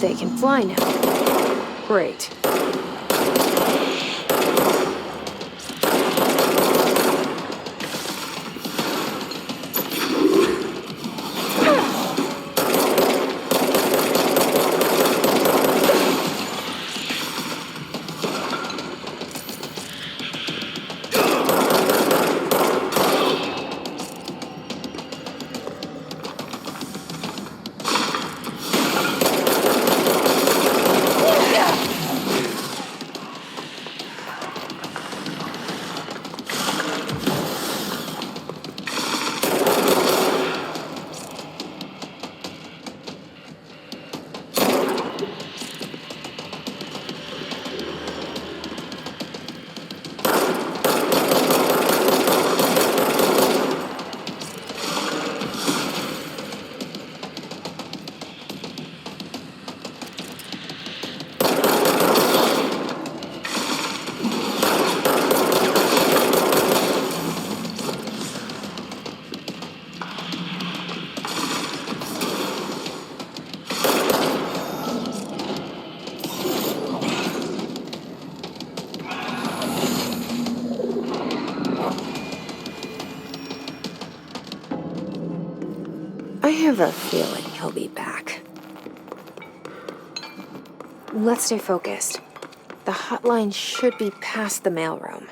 They can fly now. Great. I have a feeling he'll be back. Let's stay focused. The hotline should be past the mailroom.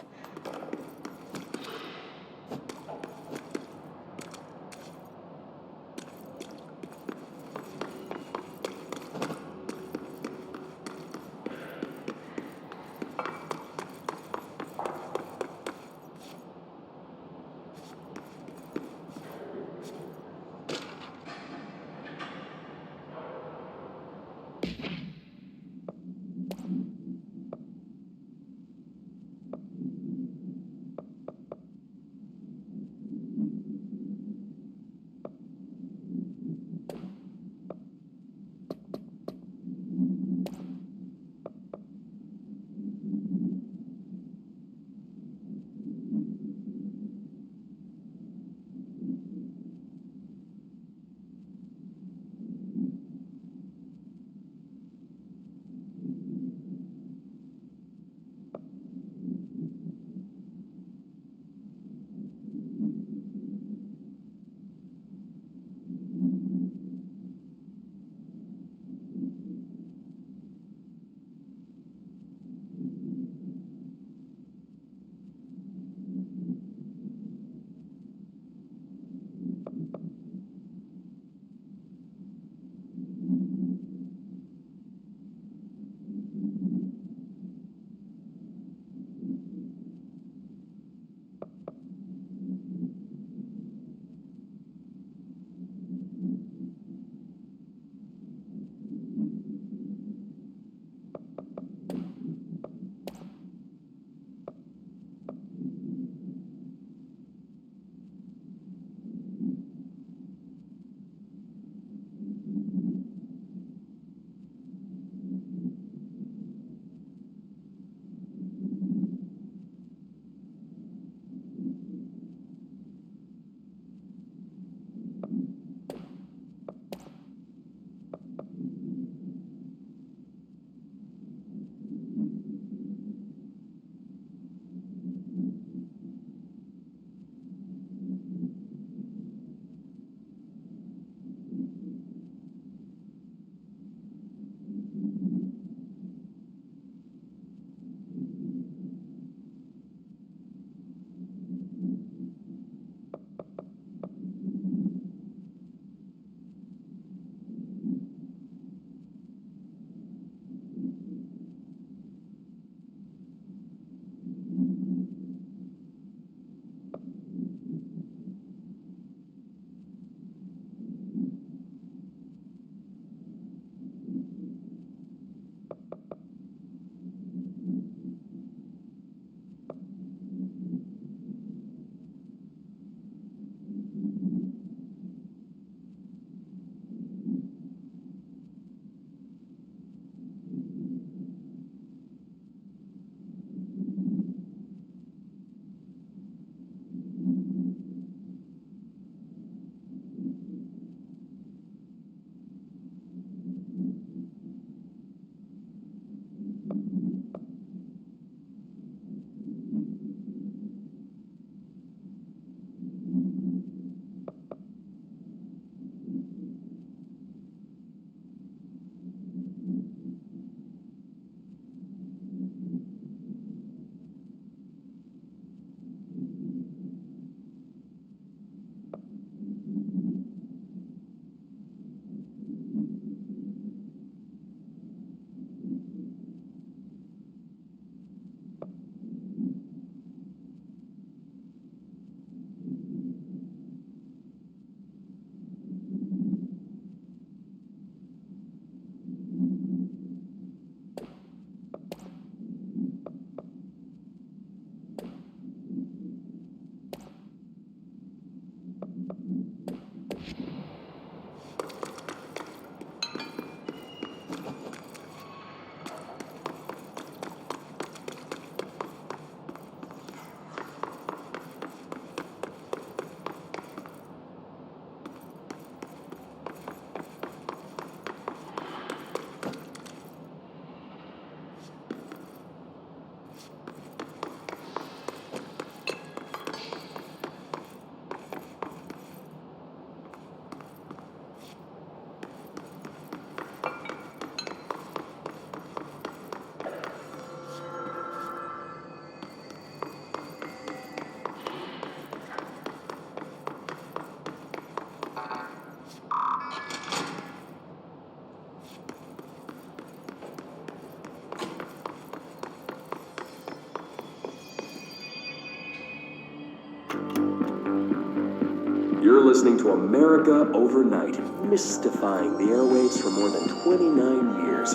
to America Overnight, mystifying the airwaves for more than 29 years.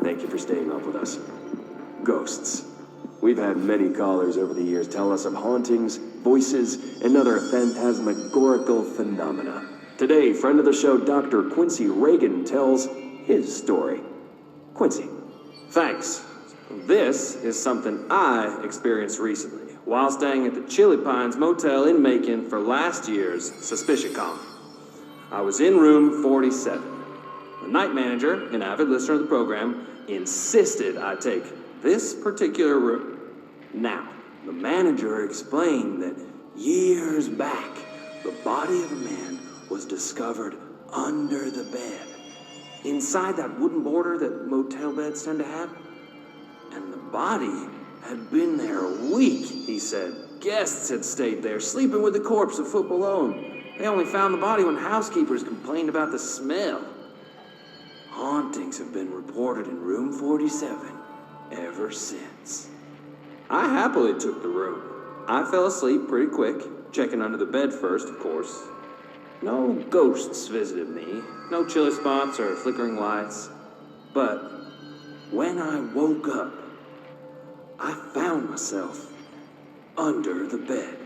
Thank you for staying up with us. Ghosts. We've had many callers over the years tell us of hauntings, voices, and other phantasmagorical phenomena. Today, friend of the show, Dr. Quincy Reagan, tells his story. Quincy. Thanks. This is something I experienced recently while staying at the Chili Pines Motel in Macon for last year's SuspiciaCon. I was in room 47. The night manager, an avid listener of the program, insisted I take this particular room. Now, the manager explained that years back, the body of a man was discovered under the bed, inside that wooden border that motel beds tend to have. And the body had been there a week, he said. Guests had stayed there, sleeping with the corpse a foot below. They only found the body when housekeepers complained about the smell. Hauntings have been reported in room 47 ever since. I happily took the room. I fell asleep pretty quick, checking under the bed first, of course. No ghosts visited me, no chilly spots or flickering lights. But when I woke up, I found myself under the bed.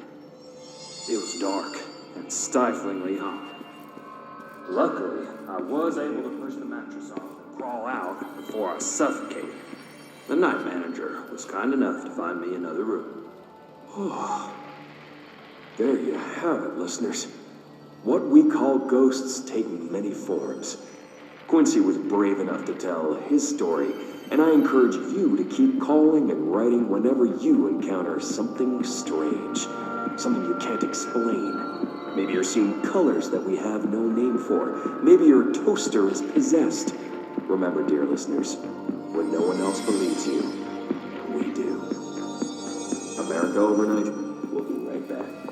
It was dark and stiflingly hot. Luckily, I was able to push the mattress off and crawl out before I suffocated. The night manager was kind enough to find me another room. Oh, there you have it, listeners. What we call ghosts take many forms. Quincy was brave enough to tell his story, and I encourage you to keep calling and writing whenever you encounter something strange, something you can't explain. Maybe you're seeing colors that we have no name for. Maybe your toaster is possessed. Remember, dear listeners, when no one else believes you, we do. America Overnight, we'll be right back.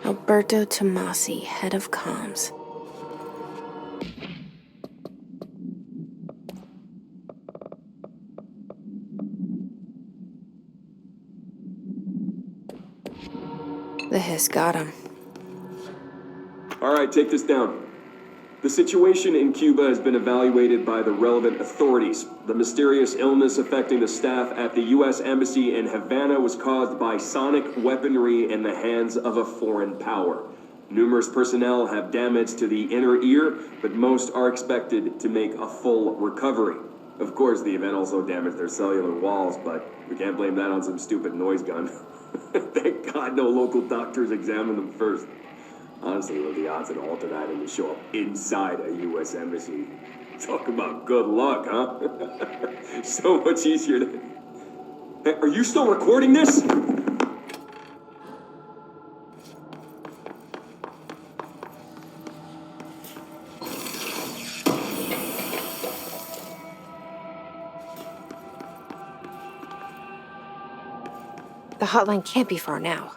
Alberto Tomasi, head of comms. The hiss got him. All right, take this down. The situation in Cuba has been evaluated by the relevant authorities. The mysterious illness affecting the staff at the U.S. Embassy in Havana was caused by sonic weaponry in the hands of a foreign power. Numerous personnel have damage to the inner ear, but most are expected to make a full recovery. Of course, the event also damaged their cellular walls, but we can't blame that on some stupid noise gun. Thank God no local doctors examined them first. Honestly, what are the odds that an alternate item would show up inside a U.S. embassy? Talk about good luck, huh? So much easier to... Hey, are you still recording this? The hotline can't be far now.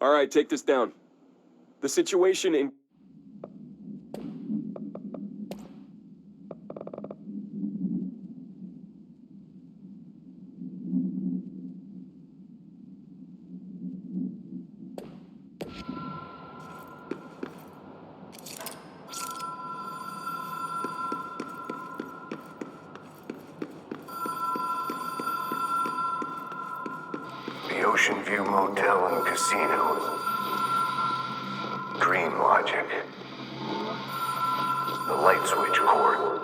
All right, take this down. The situation in... The Ocean View Motel and Casino. Green logic. The light switch cord.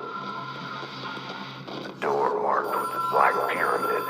The door marked with the black pyramid.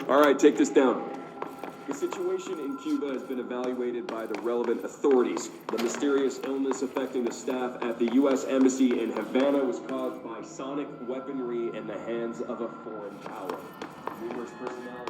All right, take this down. The situation in Cuba has been evaluated by the relevant authorities. The mysterious illness affecting the staff at the U.S. Embassy in Havana was caused by sonic weaponry in the hands of a foreign power. Numerous personnel.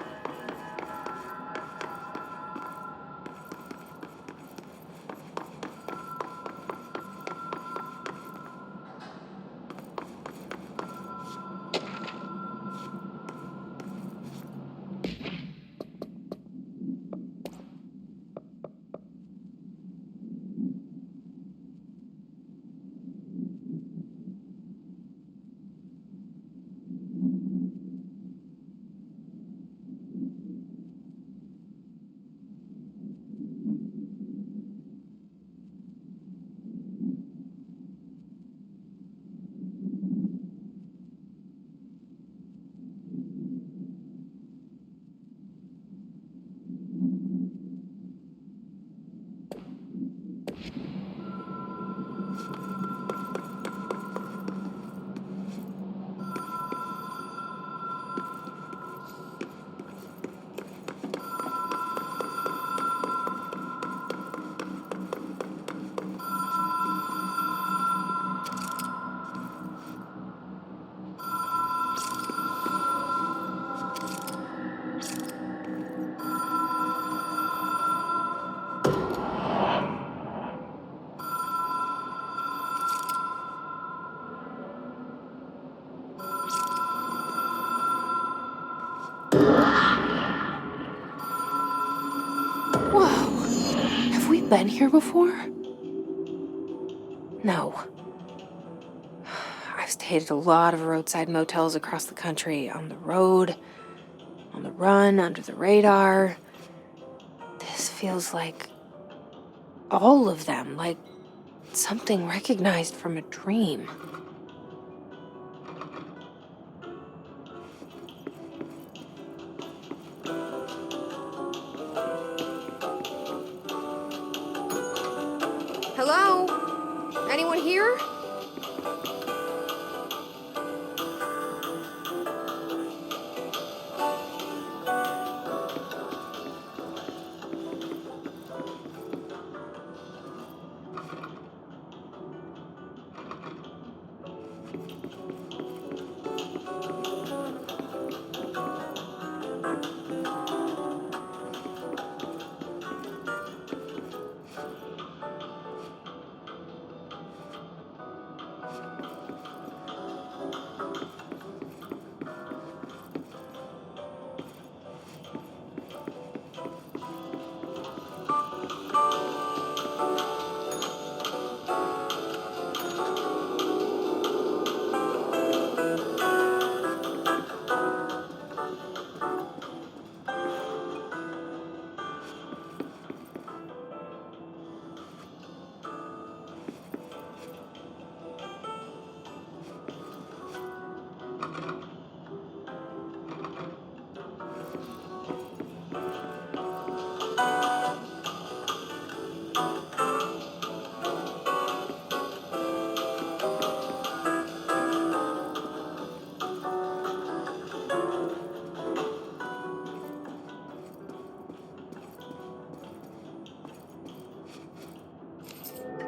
Been here before? No. I've stayed at a lot of roadside motels across the country, on the road, on the run, under the radar. This feels like all of them, like something recognized from a dream. Hello? Anyone here?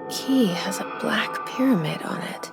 Key has a black pyramid on it.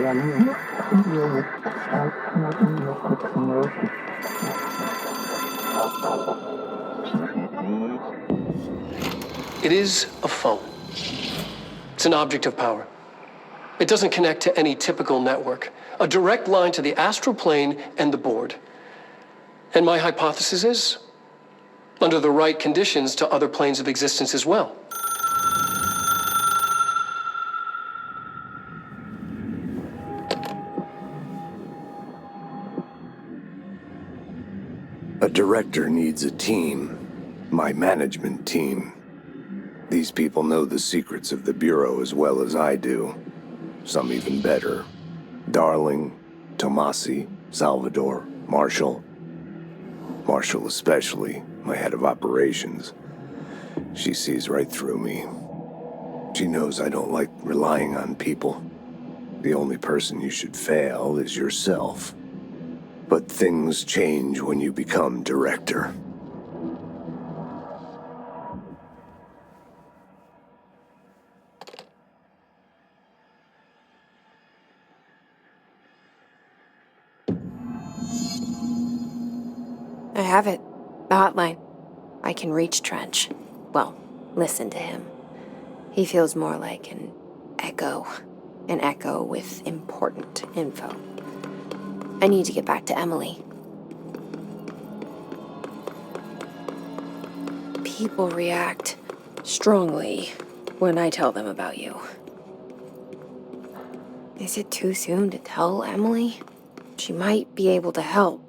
It is a phone. It's an object of power. It doesn't connect to any typical network. A direct line to the astral plane and the board. And my hypothesis is, under the right conditions, to other planes of existence as well. A director needs a team. My management team. These people know the secrets of the Bureau as well as I do. Some even better. Darling, Tomasi, Salvador, Marshall. Marshall especially, my head of operations. She sees right through me. She knows I don't like relying on people. The only person you should fail is yourself. But things change when you become director. I have it. The hotline. I can reach Trench. Well, listen to him. He feels more like an echo. An echo with important info. I need to get back to Emily. People react strongly when I tell them about you. Is it too soon to tell Emily? She might be able to help.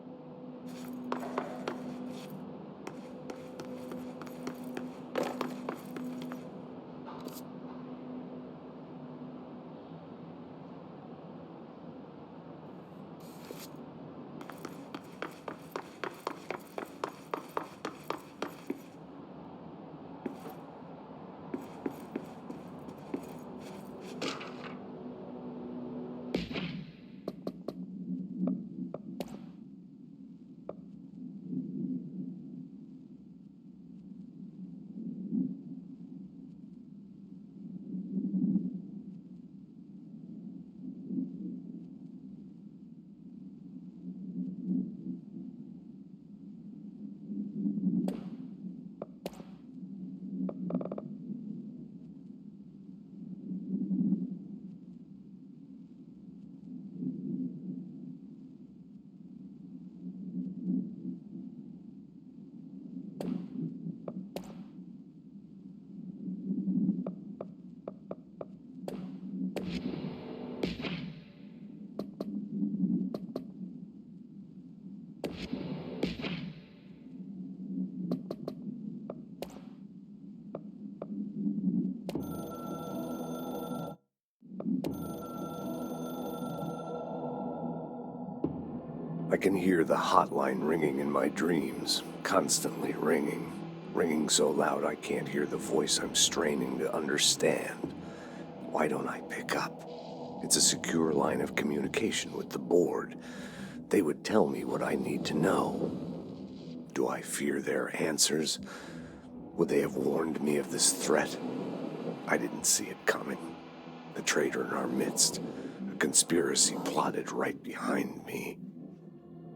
I can hear the hotline ringing in my dreams, constantly ringing. Ringing so loud I can't hear the voice I'm straining to understand. Why don't I pick up? It's a secure line of communication with the board. They would tell me what I need to know. Do I fear their answers? Would they have warned me of this threat? I didn't see it coming. A traitor in our midst. A conspiracy plotted right behind me.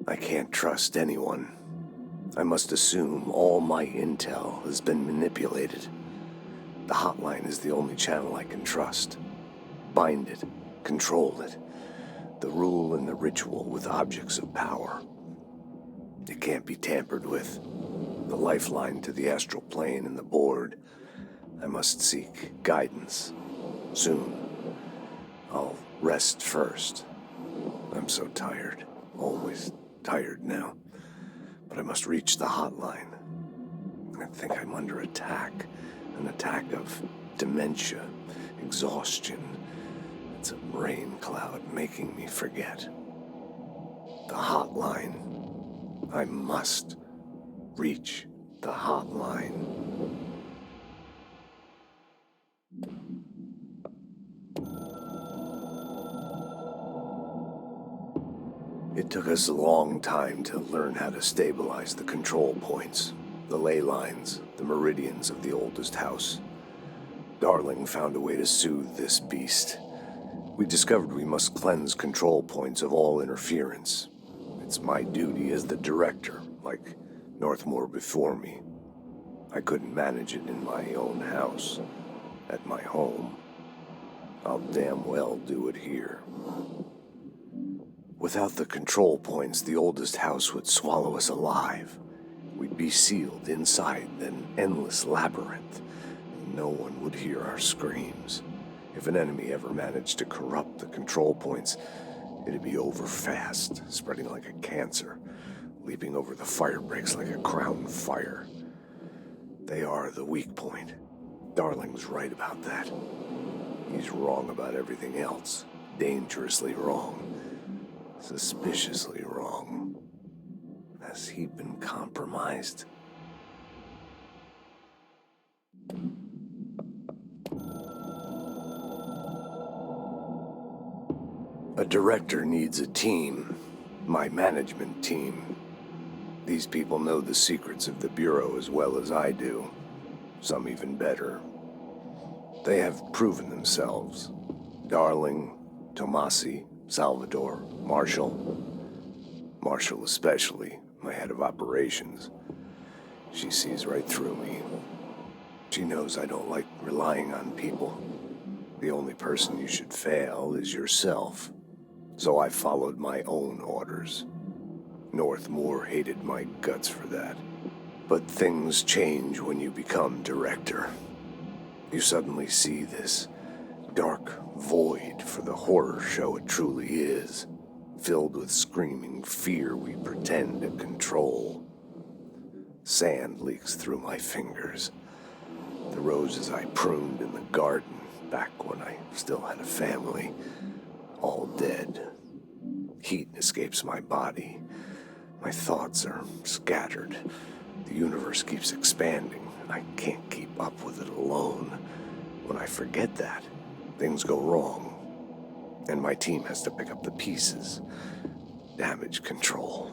I can't trust anyone. I must assume all my intel has been manipulated. The hotline is the only channel I can trust. Bind it, control it. The rule and the ritual with objects of power. It can't be tampered with. The lifeline to the astral plane and the board. I must seek guidance. Soon. I'll rest first. I'm so tired. Always tired now. But I must reach the hotline. I think I'm under attack. An attack of dementia, exhaustion. It's a rain cloud making me forget. The hotline. I must reach the hotline. It took us a long time to learn how to stabilize the control points, the ley lines, the meridians of the oldest house. Darling found a way to soothe this beast. We discovered we must cleanse control points of all interference. It's my duty as the director, like Northmore before me. I couldn't manage it in my own house, at my home. I'll damn well do it here. Without the control points, the oldest house would swallow us alive. We'd be sealed inside an endless labyrinth. No one would hear our screams. If an enemy ever managed to corrupt the control points, it'd be over fast, spreading like a cancer, leaping over the fire breaks like a crown fire. They are the weak point. Darling's right about that. He's wrong about everything else. Dangerously wrong. Suspiciously wrong. Has he been compromised? A director needs a team. My management team. These people know the secrets of the Bureau as well as I do. Some even better. They have proven themselves. Darling, Tomasi, Salvador, Marshall. Marshall especially, my head of operations. She sees right through me. She knows I don't like relying on people. The only person you should fail is yourself. So I followed my own orders. Northmore hated my guts for that. But things change when you become director. You suddenly see this dark void for the horror show it truly is, filled with screaming fear we pretend to control. Sand leaks through my fingers. The roses I pruned in the garden back when I still had a family, all dead. Heat escapes my body. My thoughts are scattered. The universe keeps expanding. I can't keep up with it alone. When I forget that, things go wrong. And my team has to pick up the pieces. Damage control.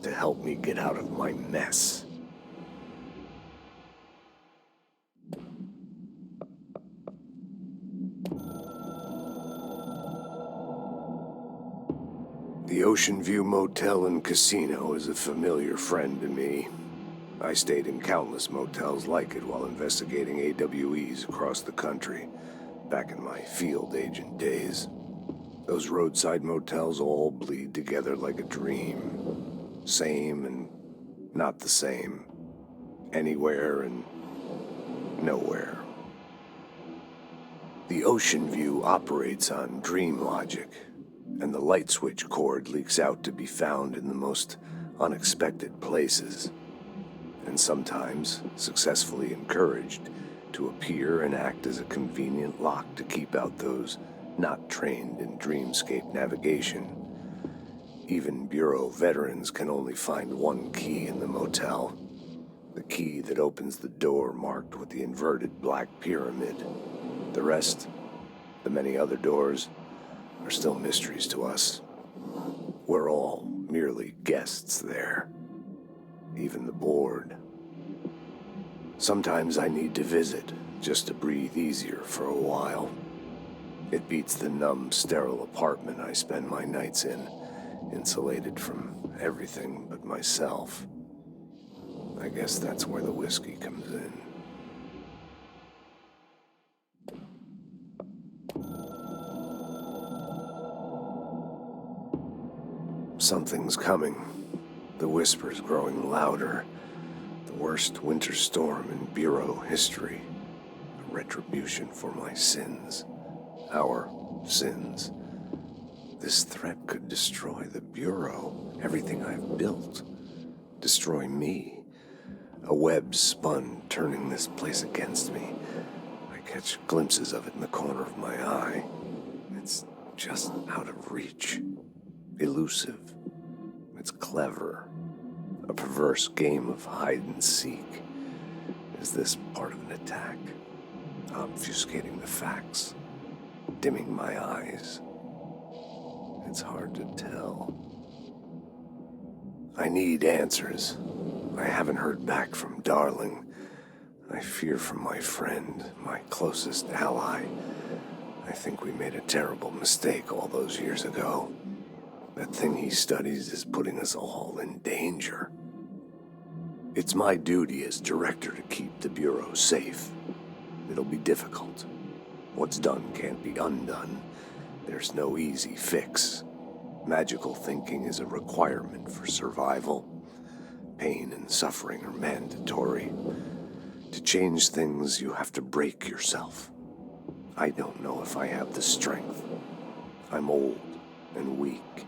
To help me get out of my mess. The Ocean View Motel and Casino is a familiar friend to me. I stayed in countless motels like it while investigating AWEs across the country, back in my field agent days. Those roadside motels all bleed together like a dream. Same and not the same. Anywhere and nowhere. The Ocean View operates on dream logic, and the light switch cord leaks out to be found in the most unexpected places, and sometimes successfully encouraged to appear and act as a convenient lock to keep out those not trained in dreamscape navigation. Even Bureau veterans can only find one key in the motel, the key that opens the door marked with the inverted black pyramid. The rest, the many other doors, are still mysteries to us. We're all merely guests there. Even the board. Sometimes I need to visit, just to breathe easier for a while. It beats the numb, sterile apartment I spend my nights in, insulated from everything but myself. I guess that's where the whiskey comes in. Something's coming. The whisper's growing louder. The worst winter storm in Bureau history. A retribution for my sins. Our sins. This threat could destroy the Bureau, everything I've built. Destroy me. A web spun, turning this place against me. I catch glimpses of it in the corner of my eye. It's just out of reach. Elusive. It's clever. A perverse game of hide and seek. Is this part of an attack? Obfuscating the facts? Dimming my eyes? It's hard to tell. I need answers. I haven't heard back from Darling. I fear for my friend, my closest ally. I think we made a terrible mistake all those years ago. That thing he studies is putting us all in danger. It's my duty as director to keep the Bureau safe. It'll be difficult. What's done can't be undone. There's no easy fix. Magical thinking is a requirement for survival. Pain and suffering are mandatory. To change things, you have to break yourself. I don't know if I have the strength. I'm old and weak.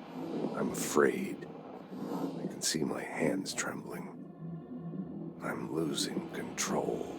I'm afraid. I can see my hands trembling. I'm losing control.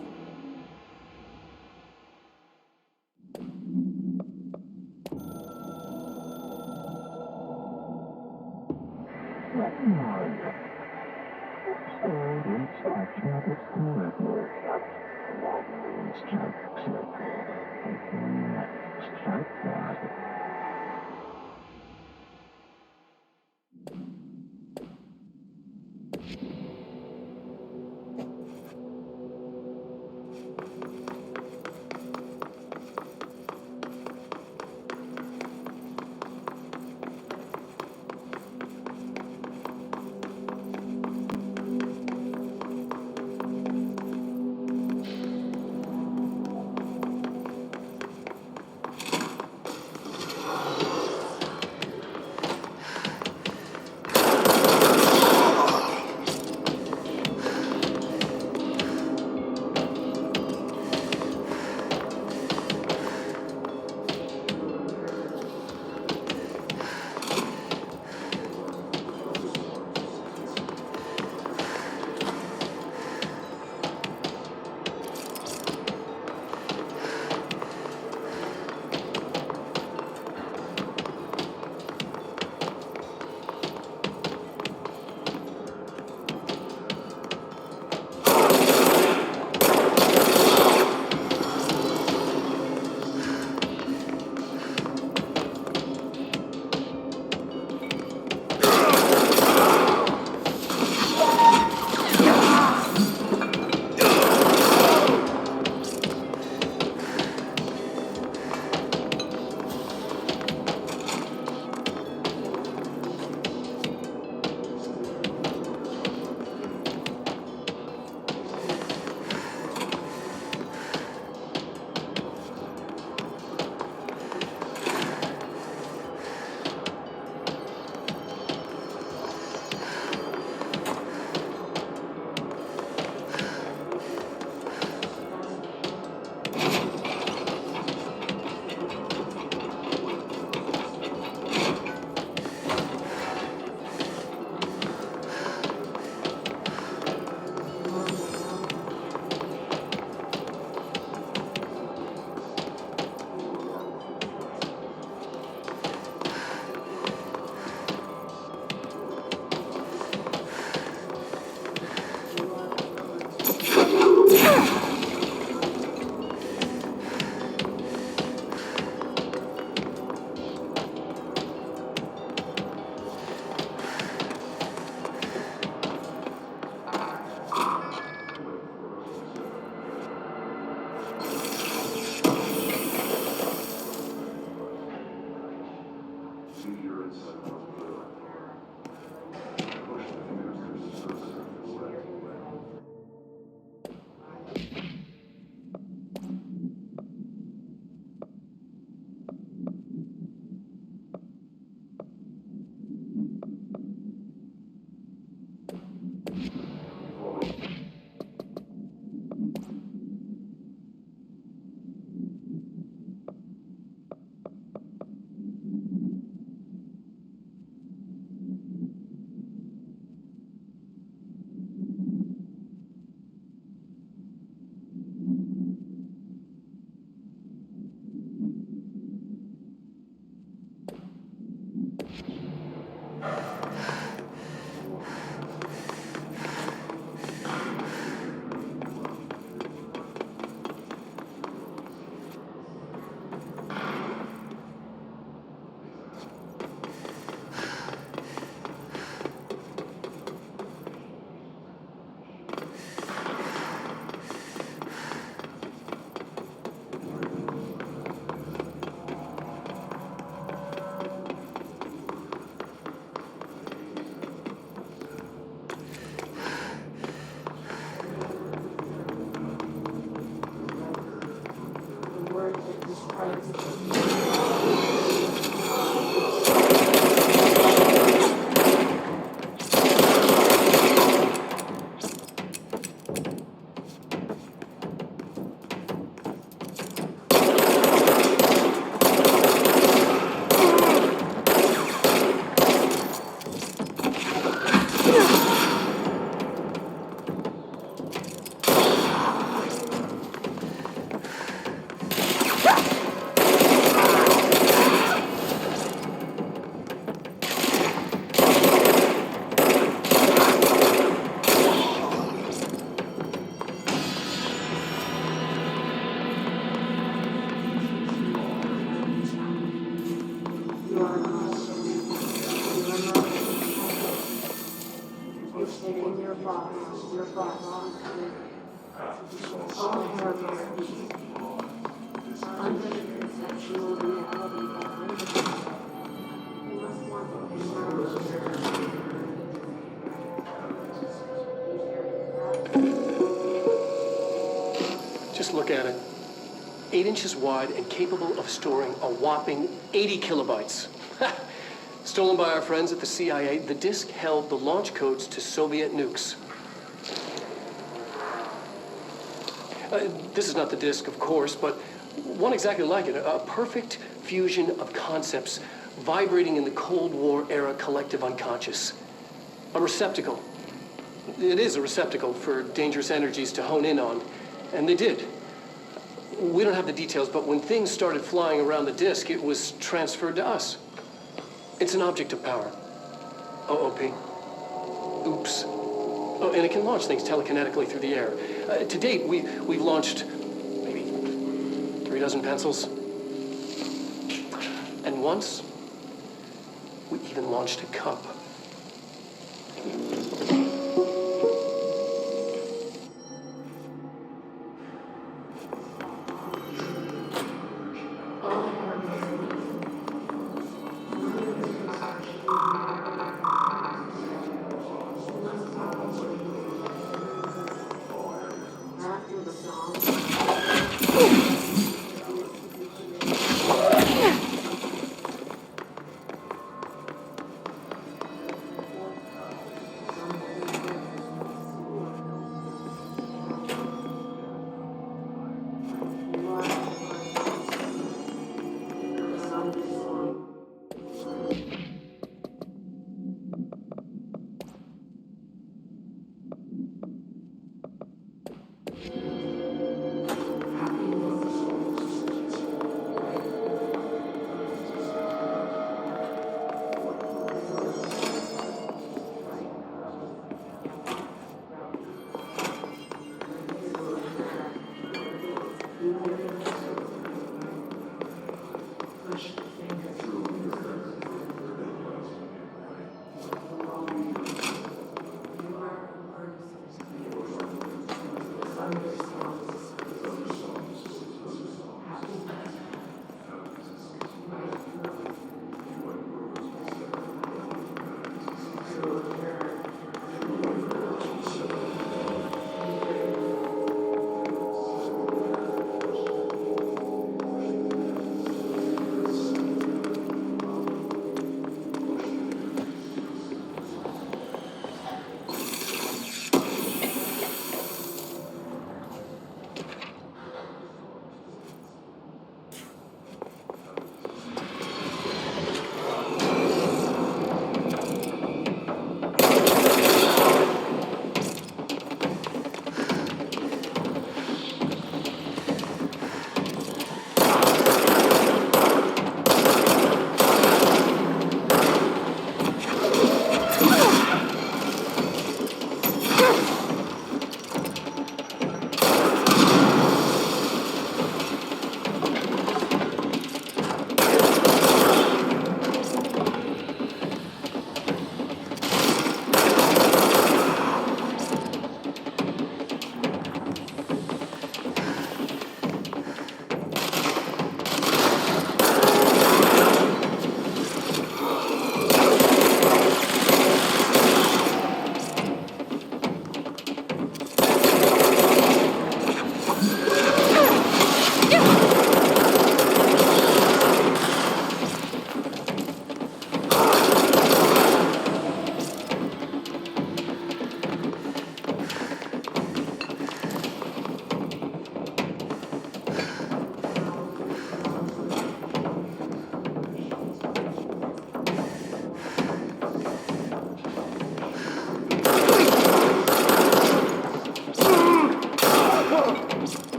Look at it. 8 inches wide and capable of storing a whopping 80 kilobytes. Stolen by our friends at the CIA, the disk held the launch codes to Soviet nukes. This is not the disk, of course, but one exactly like it. A perfect fusion of concepts vibrating in the Cold War era collective unconscious. A receptacle. It is a receptacle for dangerous energies to hone in on, and they did. We don't have the details, but when things started flying around the disk, it was transferred to us. It's an object of power. OOP. Oops. Oh, and it can launch things telekinetically through the air. To date, we've launched maybe 3 dozen pencils. And once, we even launched a cup.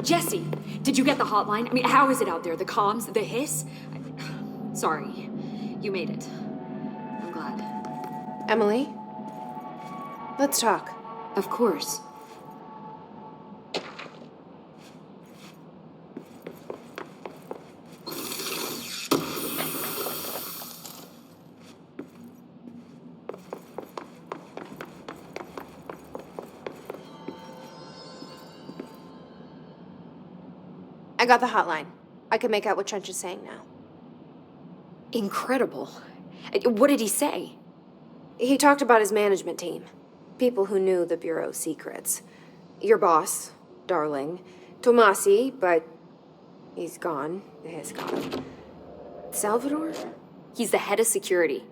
Jesse, did you get the hotline? I mean, how is it out there? The comms, the hiss? Sorry, you made it. I'm glad. Emily? Let's talk. Of course. I got the hotline. I can make out what Trench is saying now. Incredible. What did he say? He talked about his management team. People who knew the Bureau's secrets. Your boss, Darling. Tomasi, but he's gone. Has gone. Salvador? He's the head of security.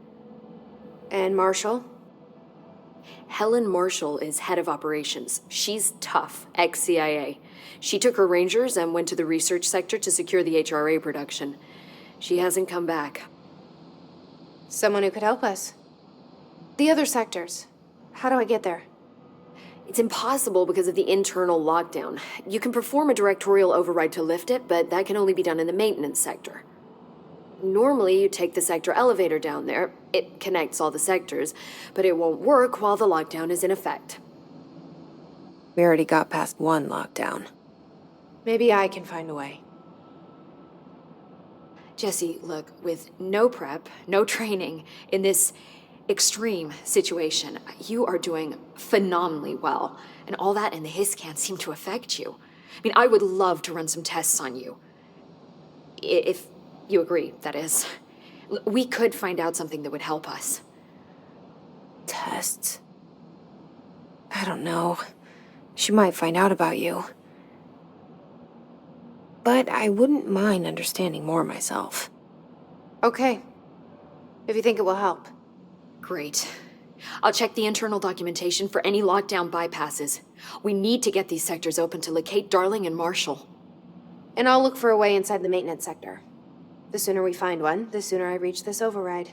And Marshall? Helen Marshall is head of operations. She's tough, ex-CIA. She took her Rangers and went to the research sector to secure the HRA production. She hasn't come back. Someone who could help us. The other sectors. How do I get there? It's impossible because of the internal lockdown. You can perform a directorial override to lift it, but that can only be done in the maintenance sector. Normally, you take the sector elevator down there. It connects all the sectors, but it won't work while the lockdown is in effect. We already got past one lockdown. Maybe I can find a way. Jesse, look, with no prep, no training, in this extreme situation, you are doing phenomenally well. And all that and the hiss can't seem to affect you. I mean, I would love to run some tests on you. If you agree, that is. We could find out something that would help us. Tests? I don't know. She might find out about you. But I wouldn't mind understanding more myself. Okay. If you think it will help. Great. I'll check the internal documentation for any lockdown bypasses. We need to get these sectors open to locate Darling and Marshall. And I'll look for a way inside the maintenance sector. The sooner we find one, the sooner I reach this override.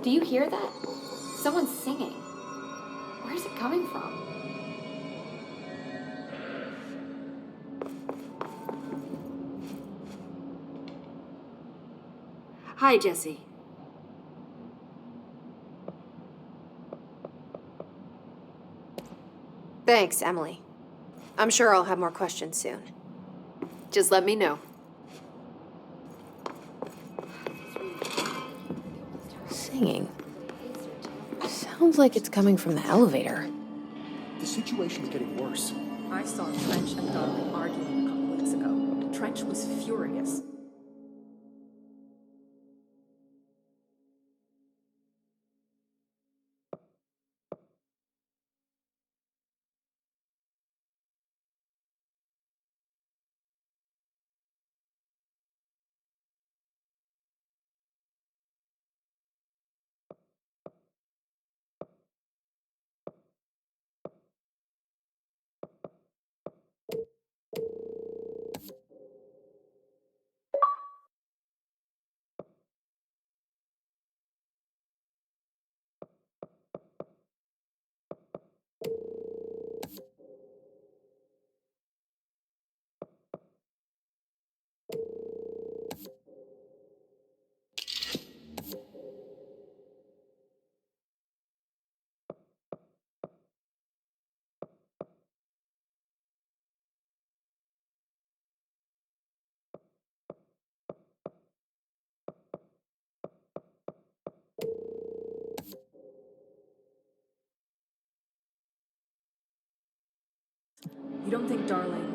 Do you hear that? Someone's singing. Where's it coming from? Hi, Jesse. Thanks, Emily. I'm sure I'll have more questions soon. Just let me know. Singing. Sounds like it's coming from the elevator. The situation's getting worse. I saw Trench and Darling arguing a couple weeks ago. Trench was furious. don't think darling.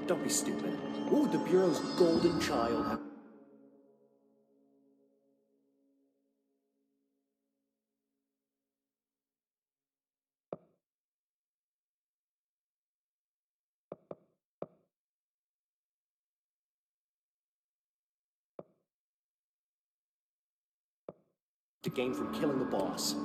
Don't be stupid. What would the Bureau's golden child have? To gain from killing the boss.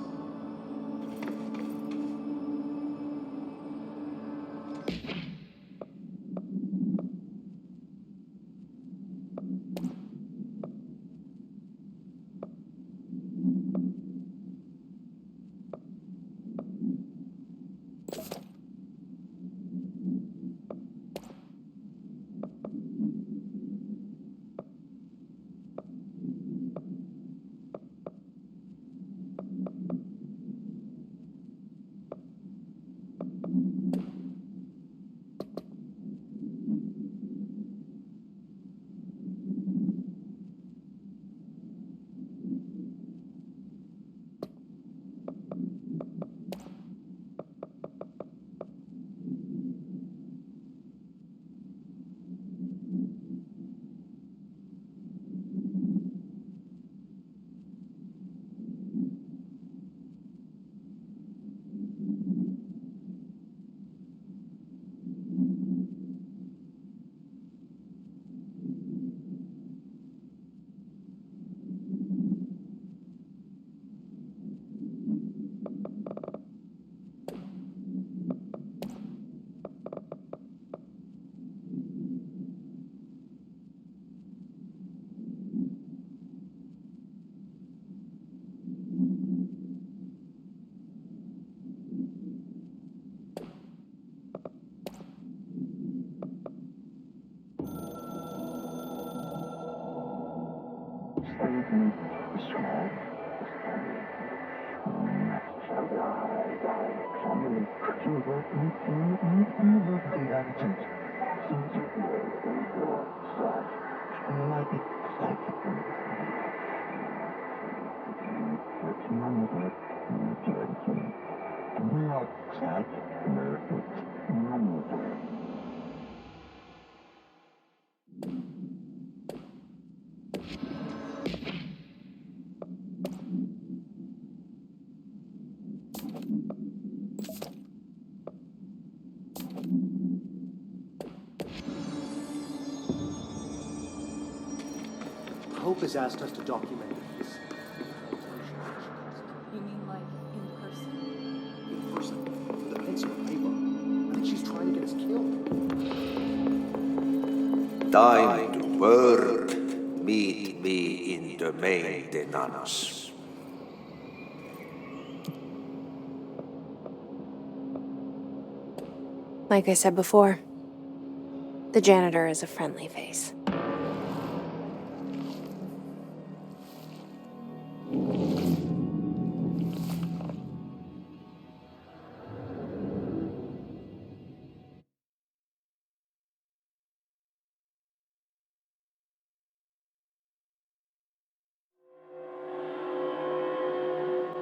Hope has asked us to document this. You mean like in person? In person, with a pencil and paper. I think she's trying to get us killed. Time to work. Meet me in the maintenance. Like I said before, the janitor is a friendly face.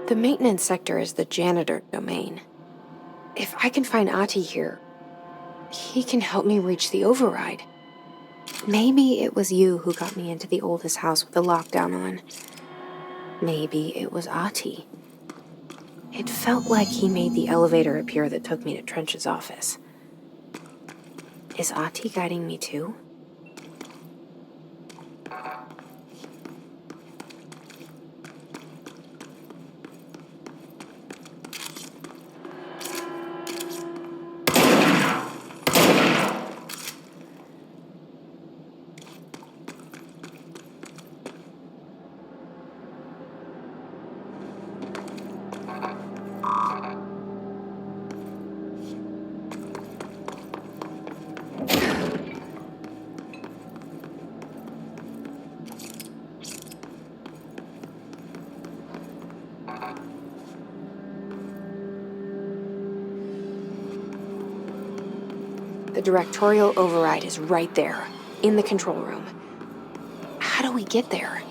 The maintenance sector is the janitor domain. If I can find Ati here, he can help me reach the override. Maybe it was you who got me into the oldest house with the lockdown on. Maybe it was Ati. It felt like he made the elevator appear that took me to Trench's office. Is Ati guiding me too? The directorial override is right there, in the control room. How do we get there?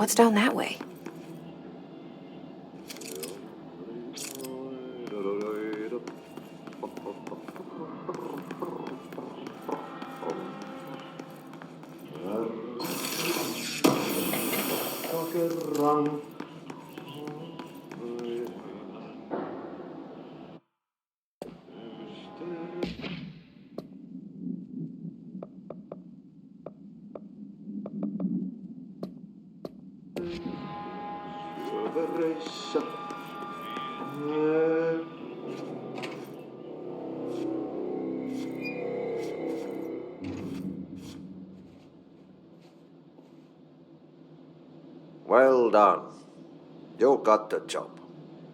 What's down that way? Syövereissä. Well done. You got the job.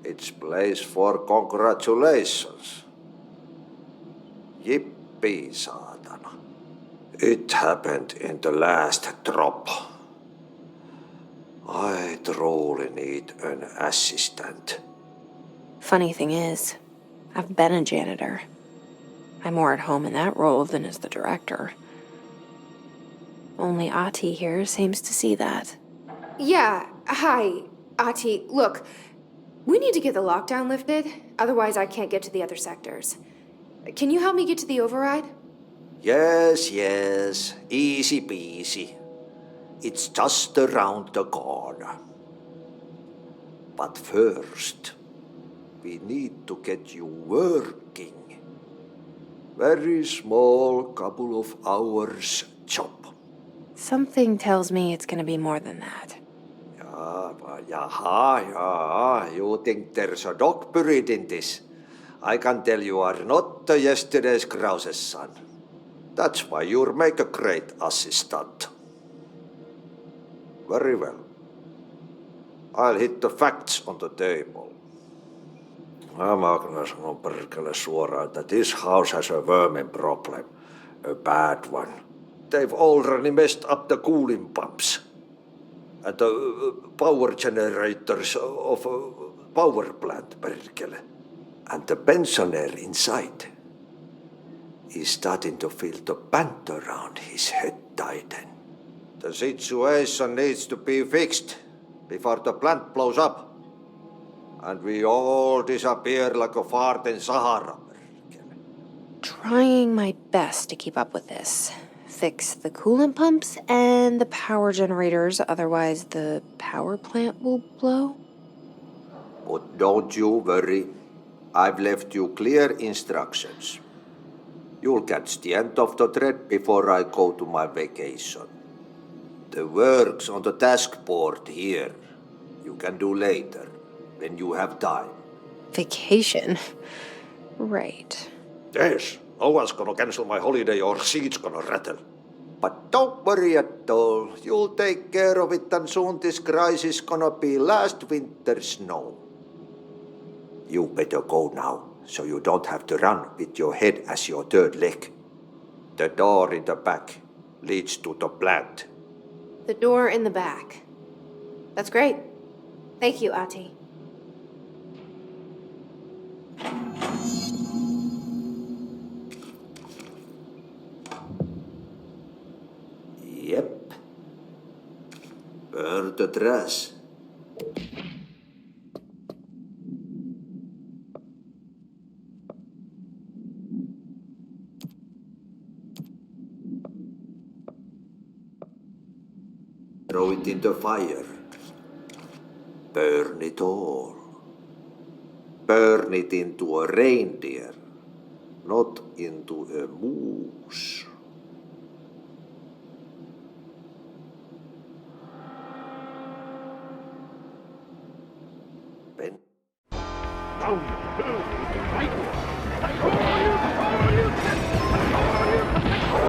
It's place for congratulations. Yippee, saatana. It happened in the last drop. I truly need an assistant. Funny thing is, I've been a janitor. I'm more at home in that role than as the director. Only Ati here seems to see that. Yeah, hi, Ati. Look, we need to get the lockdown lifted, otherwise I can't get to the other sectors. Can you help me get to the override? Yes, easy peasy. It's just around the corner. But first, we need to get you working. Very small, couple of hours job. Something tells me it's gonna be more than that. You think there's a dog buried in this? I can tell you are not the yesterday's Krause's son. That's why you'll make a great assistant. Very well. I'll hit the facts on the table. Mä kyllä sanon perkele suoraan, että this house has a vermin problem. A bad one. They've already messed up the cooling pumps. And the power generators of a power plant, perkele. And the pensioner inside is starting to feel the band around his head tighten. The situation needs to be fixed before the plant blows up. And we all disappear like a fart in Sahara. Trying my best to keep up with this. Fix the coolant pumps and the power generators, otherwise the power plant will blow. But don't you worry. I've left you clear instructions. You'll catch the end of the thread before I go to my vacation. The work's on the task board here. You can do later, when you have time. Vacation? Right. Yes, no one's gonna cancel my holiday or seat's gonna rattle. But don't worry at all. You'll take care of it and soon this crisis gonna be last winter's snow. You better go now, so you don't have to run with your head as your third leg. The door in the back leads to the plant. The door in the back. That's great. Thank you, Ati. Yep. Burn the trash. Throw it in the fire. Burn it all. Burn it into a reindeer, not into a moose. Round two.